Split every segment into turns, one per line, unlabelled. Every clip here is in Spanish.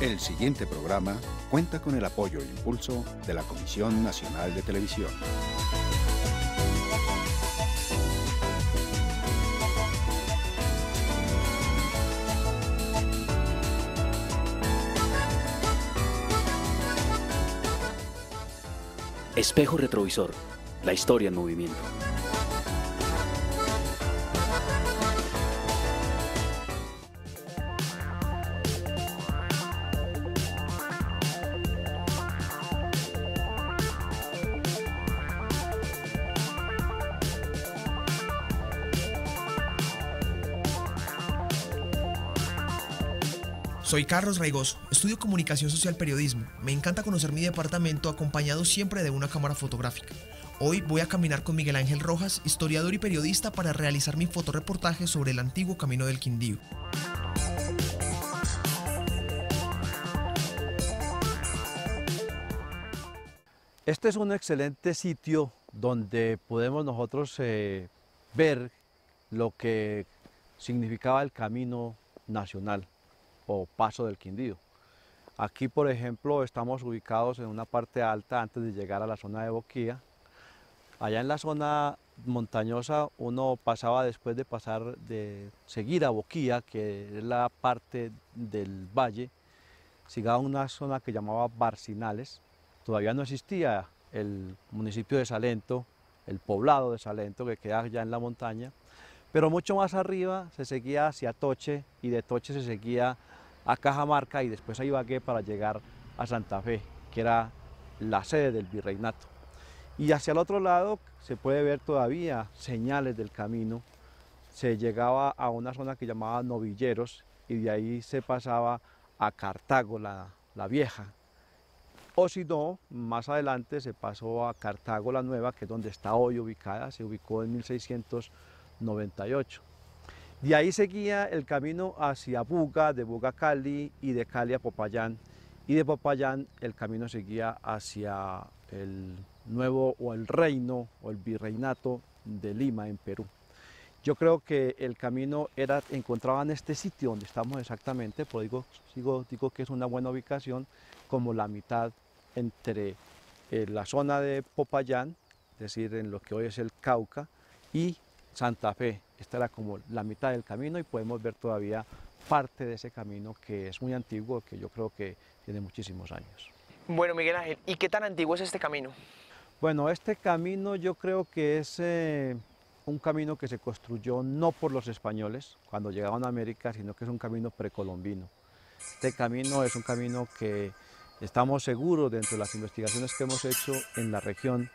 El siguiente programa cuenta con el apoyo e impulso de la Comisión Nacional de Televisión.
Espejo retrovisor, la historia en movimiento.
Soy Carlos Raigoso, estudio Comunicación Social Periodismo. Me encanta conocer mi departamento acompañado siempre de una cámara fotográfica. Hoy voy a caminar con Miguel Ángel Rojas, historiador y periodista, para realizar mi fotoreportaje sobre el antiguo Camino del Quindío.
Este es un excelente sitio donde podemos nosotros ver lo que significaba el Camino Nacional o Paso del Quindío. Aquí, por ejemplo, estamos ubicados en una parte alta antes de llegar a la zona de Boquía. Allá en la zona montañosa uno pasaba, después de seguir a Boquía, que es la parte del valle, llegaba a una zona que llamaba Barcinales. Todavía no existía el municipio de Salento, el poblado de Salento, que queda allá en la montaña, pero mucho más arriba se seguía hacia Toche, y de Toche se seguía a Cajamarca y después a Ibagué para llegar a Santa Fe, que era la sede del virreinato. Y hacia el otro lado se puede ver todavía señales del camino. Se llegaba a una zona que llamaba Novilleros y de ahí se pasaba a Cartago, la Vieja. O si no, más adelante se pasó a Cartago la Nueva, que es donde está hoy ubicada, se ubicó en 1698. De ahí seguía el camino hacia Buga, de Buga a Cali y de Cali a Popayán. Y de Popayán el camino seguía hacia el nuevo o el reino o el virreinato de Lima en Perú. Yo creo que el camino encontraba en este sitio donde estamos exactamente, por digo que es una buena ubicación, como la mitad entre la zona de Popayán, es decir, en lo que hoy es el Cauca, y Santa Fe. Esta era como la mitad del camino y podemos ver todavía parte de ese camino que es muy antiguo, que yo creo que tiene muchísimos años.
Bueno, Miguel Ángel, ¿y qué tan antiguo es este camino?
Bueno, este camino yo creo que es un camino que se construyó no por los españoles cuando llegaron a América, sino que es un camino precolombino. Este camino es un camino que estamos seguros, dentro de las investigaciones que hemos hecho en la región,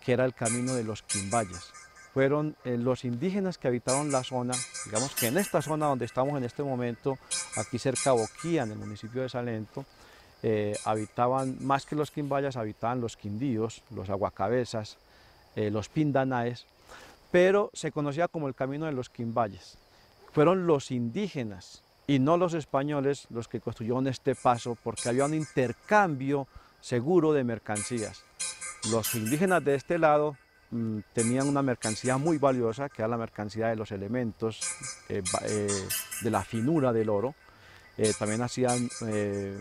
que era el camino de los Quimbayas. Fueron los indígenas que habitaron la zona, digamos que en esta zona donde estamos en este momento, aquí cerca de Boquía, en el municipio de Salento, habitaban, más que los Quimbayas, habitaban los Quindíos, los Aguacabezas, los Pindanaes, pero se conocía como el camino de los Quimbayas. Fueron los indígenas y no los españoles los que construyeron este paso, porque había un intercambio seguro de mercancías. Los indígenas de este lado tenían una mercancía muy valiosa, que era la mercancía de los elementos, de la finura del oro. También hacían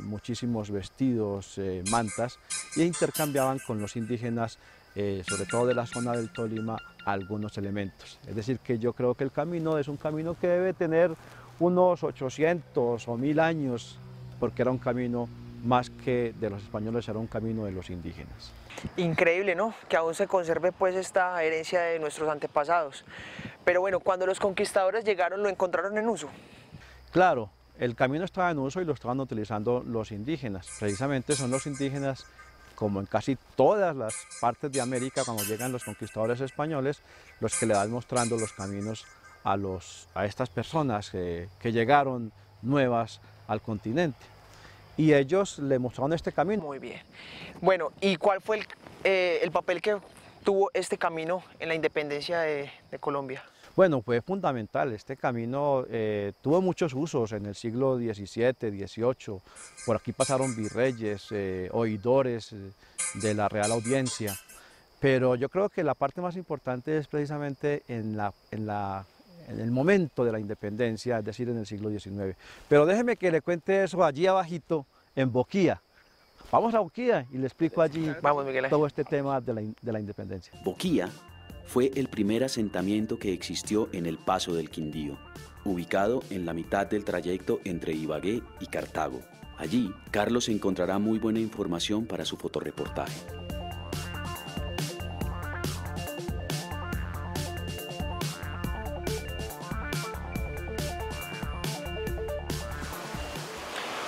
muchísimos vestidos, mantas, e intercambiaban con los indígenas, sobre todo de la zona del Tolima, algunos elementos. Es decir, que yo creo que el camino es un camino que debe tener unos 800 o 1000 años, porque era un camino más que de los españoles, era un camino de los indígenas.
Increíble, ¿no? Que aún se conserve pues esta herencia de nuestros antepasados. Pero bueno, cuando los conquistadores llegaron, ¿lo encontraron en uso?
Claro, el camino estaba en uso y lo estaban utilizando los indígenas. Precisamente son los indígenas, como en casi todas las partes de América, cuando llegan los conquistadores españoles, los que le van mostrando los caminos a estas personas que llegaron nuevas al continente. Y ellos le mostraron este camino.
Muy bien. Bueno, ¿y cuál fue el papel que tuvo este camino en la independencia de Colombia?
Bueno, fue fundamental. Este camino tuvo muchos usos en el siglo XVII, XVIII. Por aquí pasaron virreyes, oidores de la Real Audiencia. Pero yo creo que la parte más importante es precisamente en el momento de la independencia, es decir, en el siglo XIX. Pero déjeme que le cuente eso allí abajito, en Boquía. Vamos a Boquía y le explico allí
Vamos, Miguel Ángel.
todo este tema de la independencia.
Boquía fue el primer asentamiento que existió en el Paso del Quindío, ubicado en la mitad del trayecto entre Ibagué y Cartago. Allí, Carlos encontrará muy buena información para su fotorreportaje.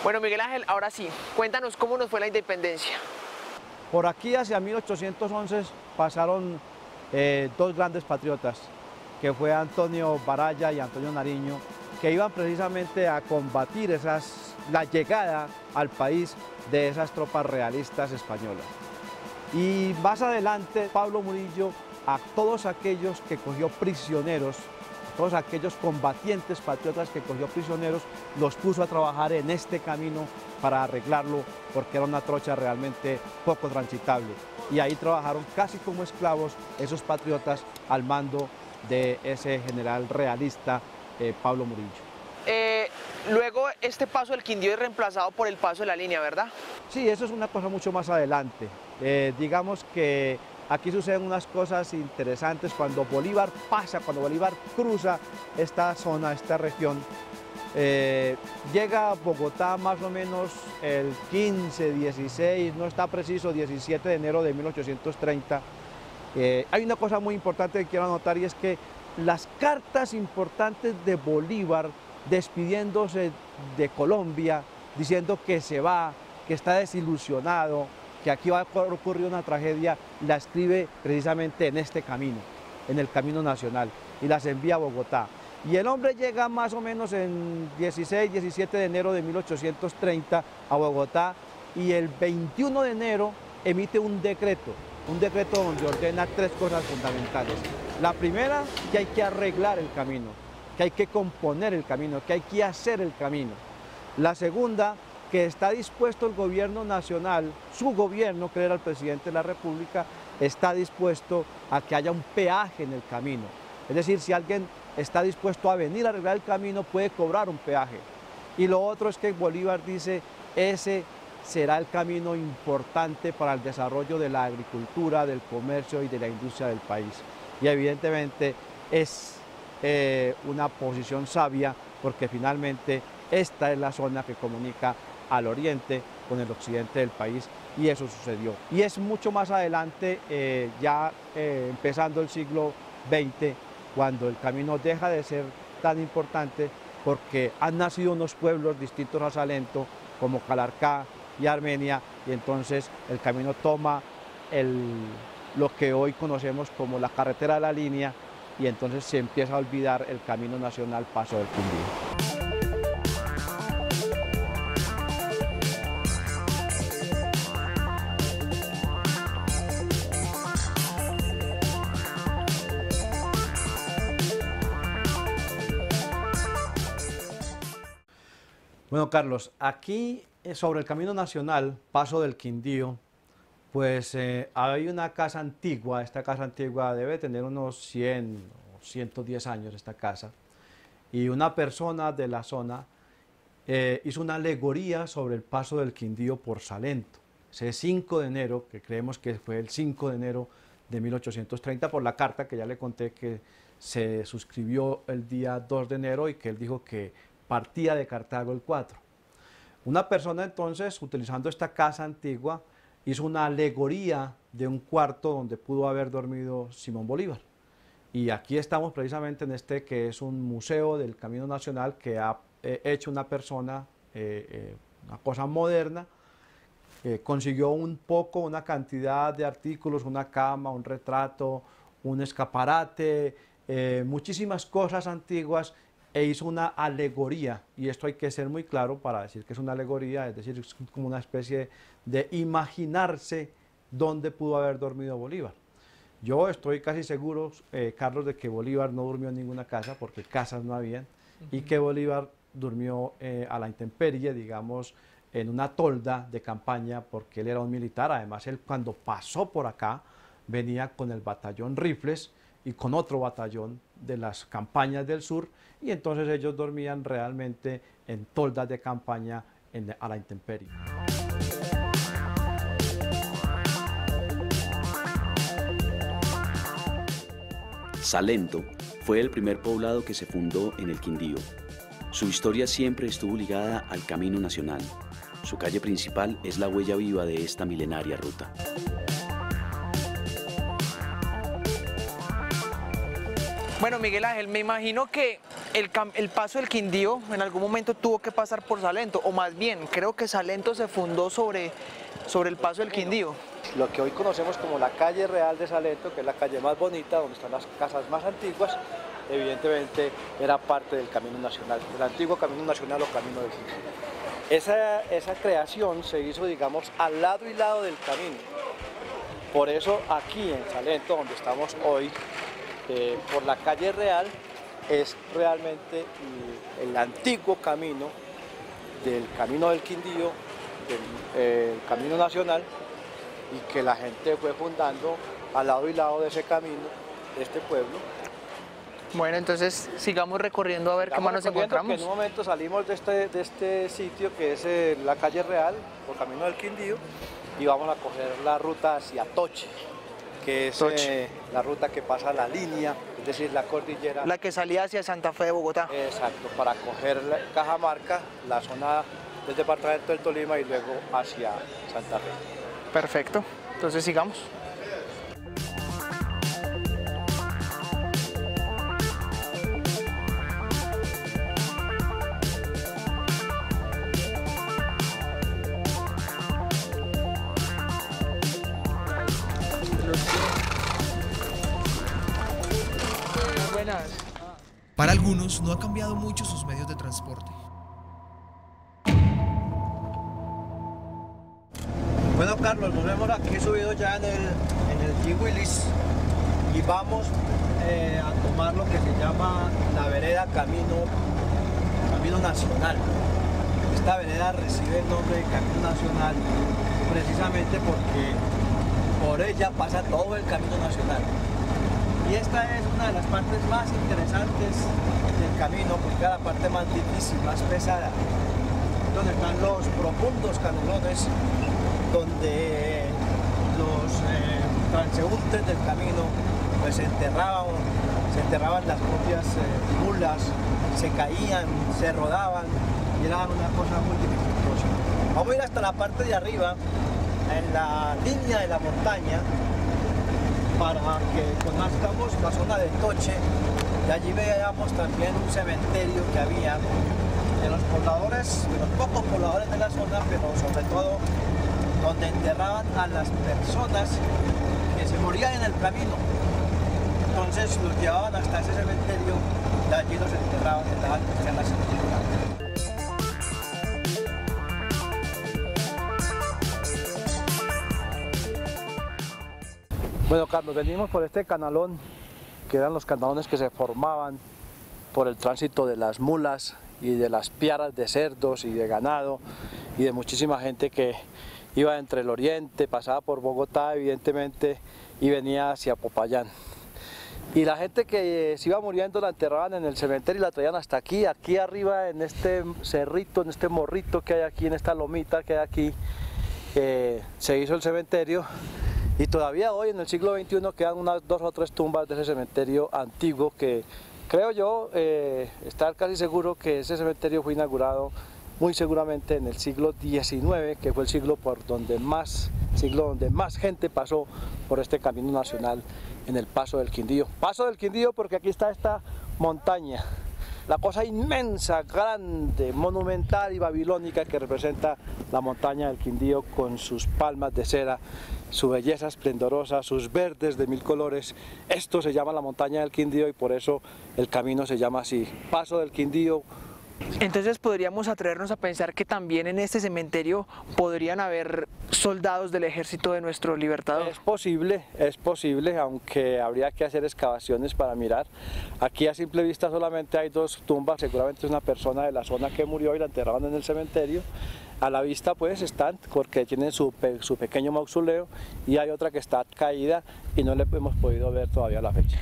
Bueno, Miguel Ángel, ahora sí, cuéntanos cómo nos fue la independencia.
Por aquí hacia 1811 pasaron dos grandes patriotas, que fue Antonio Baraya y Antonio Nariño, que iban precisamente a combatir la llegada al país de esas tropas realistas españolas. Y más adelante, Pablo Murillo, a todos aquellos que cogió prisioneros, todos aquellos combatientes patriotas que cogió prisioneros, los puso a trabajar en este camino para arreglarlo, porque era una trocha realmente poco transitable. Y ahí trabajaron casi como esclavos esos patriotas al mando de ese general realista, Pablo Murillo.
Luego este paso del Quindío es reemplazado por el paso de la línea, ¿verdad?
Sí, eso es una cosa mucho más adelante. Digamos que aquí suceden unas cosas interesantes cuando Bolívar pasa, cuando Bolívar cruza esta zona, esta región. Llega a Bogotá más o menos el 15, 16, no está preciso, 17 de enero de 1830. Hay una cosa muy importante que quiero anotar y es que las cartas importantes de Bolívar despidiéndose de Colombia, diciendo que se va, que está desilusionado, que aquí va a ocurrir una tragedia, la escribe precisamente en este camino, en el camino nacional, y las envía a Bogotá. Y el hombre llega más o menos en 16, 17 de enero de 1830 a Bogotá, y el 21 de enero emite un decreto donde ordena tres cosas fundamentales. La primera, que hay que arreglar el camino, que hay que componer el camino, que hay que hacer el camino. La segunda, que está dispuesto el gobierno nacional, su gobierno, que era el presidente de la República, está dispuesto a que haya un peaje en el camino. Es decir, si alguien está dispuesto a venir a arreglar el camino, puede cobrar un peaje. Y lo otro es que Bolívar dice, ese será el camino importante para el desarrollo de la agricultura, del comercio y de la industria del país. Y evidentemente es una posición sabia, porque finalmente esta es la zona que comunica al oriente con el occidente del país, y eso sucedió. Y es mucho más adelante, empezando el siglo XX, cuando el camino deja de ser tan importante, porque han nacido unos pueblos distintos a Salento, como Calarcá y Armenia, y entonces el camino toma lo que hoy conocemos como la carretera de la línea, y entonces se empieza a olvidar el camino nacional Paso del Quindío. Bueno, Carlos, aquí sobre el camino nacional, Paso del Quindío, pues hay una casa antigua. Esta casa antigua debe tener unos 100 o 110 años, esta casa, y una persona de la zona hizo una alegoría sobre el Paso del Quindío por Salento. Ese 5 de enero, que creemos que fue el 5 de enero de 1830, por la carta que ya le conté que se suscribió el día 2 de enero y que él dijo que partía de Cartago el 4. Una persona entonces, utilizando esta casa antigua, hizo una alegoría de un cuarto donde pudo haber dormido Simón Bolívar. Y aquí estamos precisamente en este que es un museo del Camino Nacional que ha hecho una persona, una cosa moderna, consiguió una cantidad de artículos, una cama, un retrato, un escaparate, muchísimas cosas antiguas, e hizo una alegoría, y esto hay que ser muy claro para decir que es una alegoría, es decir, es como una especie de imaginarse dónde pudo haber dormido Bolívar. Yo estoy casi seguro, Carlos, de que Bolívar no durmió en ninguna casa, porque casas no habían, y que Bolívar durmió a la intemperie, digamos, en una tolda de campaña, porque él era un militar. Además, él cuando pasó por acá, venía con el batallón Rifles y con otro batallón de las campañas del sur, y entonces ellos dormían realmente en toldas de campaña a la intemperie.
Salento fue el primer poblado que se fundó en el Quindío. Su historia siempre estuvo ligada al Camino Nacional. Su calle principal es la huella viva de esta milenaria ruta.
Bueno, Miguel Ángel, me imagino que el paso del Quindío en algún momento tuvo que pasar por Salento, o más bien, creo que Salento se fundó sobre el paso del Quindío.
Lo que hoy conocemos como la calle real de Salento, que es la calle más bonita, donde están las casas más antiguas, evidentemente era parte del Camino Nacional, del antiguo Camino Nacional o Camino del Quindío. Esa creación se hizo, digamos, al lado y lado del camino. Por eso aquí en Salento, donde estamos hoy, por la calle real, es realmente el antiguo camino del Camino del Quindío, del Camino Nacional, y que la gente fue fundando al lado y lado de ese camino, de este pueblo.
Bueno, entonces sigamos recorriendo a ver qué más nos encontramos.
En un momento salimos de este sitio que es la calle real, por Camino del Quindío, y vamos a coger la ruta hacia Toche, que es la ruta que pasa la línea, es decir, la cordillera.
La que salía hacia Santa Fe de Bogotá.
Exacto, para coger Cajamarca, la zona del departamento del Tolima y luego hacia Santa Fe.
Perfecto, entonces sigamos.
Para algunos no ha cambiado mucho sus medios de transporte.
Bueno, Carlos, nos vemos aquí subidos ya en el G-Willis y vamos a tomar lo que se llama la vereda Camino Nacional. Esta vereda recibe el nombre de Camino Nacional precisamente porque por ella pasa todo el Camino Nacional. Y esta es una de las partes más interesantes del camino, porque era la parte más difícil, más pesada, donde están los profundos canelones, donde los transeúntes del camino pues se enterraban las propias mulas, se caían, se rodaban, y era una cosa muy dificultosa. Vamos a ir hasta la parte de arriba, en la línea de la montaña, para que conozcamos la zona de Toche, y allí veamos también un cementerio que había de los pobladores, de los pocos pobladores de la zona, pero sobre todo donde enterraban a las personas que se morían en el camino. Entonces los llevaban hasta ese cementerio, y allí los enterraban y dejaban crecer la sepultura. Bueno, Carlos, venimos por este canalón, que eran los canalones que se formaban por el tránsito de las mulas y de las piaras de cerdos y de ganado y de muchísima gente que iba entre el oriente, pasaba por Bogotá evidentemente y venía hacia Popayán. Y la gente que se iba muriendo la enterraban en el cementerio y la traían hasta aquí arriba en este cerrito, en este morrito que hay aquí, en esta lomita que hay aquí, se hizo el cementerio. Y todavía hoy, en el siglo XXI, quedan unas 2 o 3 tumbas de ese cementerio antiguo que creo yo estar casi seguro que ese cementerio fue inaugurado muy seguramente en el siglo XIX, que fue el siglo donde más gente pasó por este Camino Nacional en el Paso del Quindío. Paso del Quindío porque aquí está esta montaña, la cosa inmensa, grande, monumental y babilónica que representa la montaña del Quindío con sus palmas de cera, su belleza esplendorosa, sus verdes de 1000 colores. Esto se llama la montaña del Quindío y por eso el camino se llama así, Paso del Quindío.
Entonces podríamos atrevernos a pensar que también en este cementerio podrían haber soldados del ejército de nuestro libertador.
Es posible, aunque habría que hacer excavaciones para mirar. Aquí a simple vista solamente hay 2 tumbas, seguramente es una persona de la zona que murió y la enterraban en el cementerio. A la vista pues están, porque tienen su pequeño mausoleo, y hay otra que está caída y no le hemos podido ver todavía la fecha.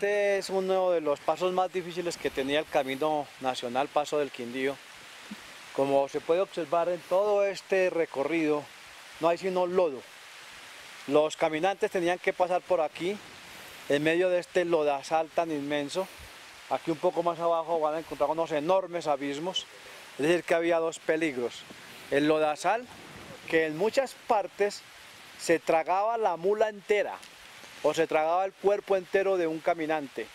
este es uno de los pasos más difíciles que tenía el Camino Nacional Paso del Quindío. Como se puede observar en todo este recorrido, no hay sino lodo. Los caminantes tenían que pasar por aquí, en medio de este lodazal tan inmenso. Aquí un poco más abajo van a encontrar unos enormes abismos, es decir que había dos peligros. El lodazal, que en muchas partes se tragaba la mula entera, o se tragaba el cuerpo entero de un caminante.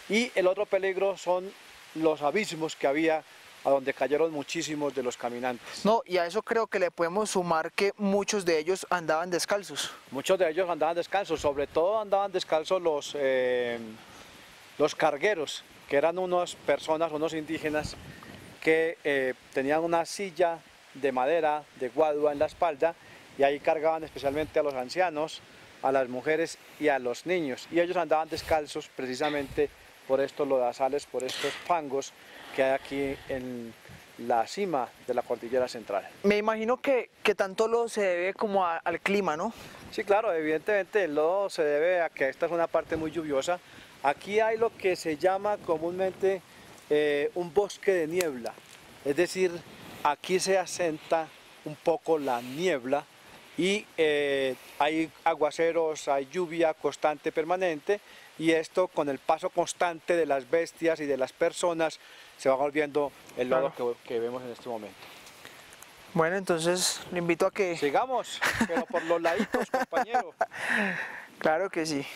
Y el otro peligro son los abismos que había, a donde cayeron muchísimos de los caminantes.
No, y a eso creo que le podemos sumar que muchos de ellos andaban descalzos.
Muchos de ellos andaban descalzos, sobre todo andaban descalzos los cargueros, que eran unas personas, unos indígenas, que tenían una silla de madera, de guadua en la espalda, y ahí cargaban especialmente a los ancianos, a las mujeres y a los niños. Y ellos andaban descalzos precisamente por estos lodazales, por estos fangos que hay aquí en la cima de la cordillera central.
Me imagino que tanto lodo se debe como al clima, ¿no?
Sí, claro, evidentemente el lodo se debe a que esta es una parte muy lluviosa. Aquí hay lo que se llama comúnmente un bosque de niebla, es decir, aquí se asenta un poco la niebla y hay aguaceros, hay lluvia constante permanente, y esto con el paso constante de las bestias y de las personas se va volviendo el lodo que vemos en este momento.
Bueno, entonces le invito a que...
Sigamos, pero por los laditos, compañero.
Claro que sí.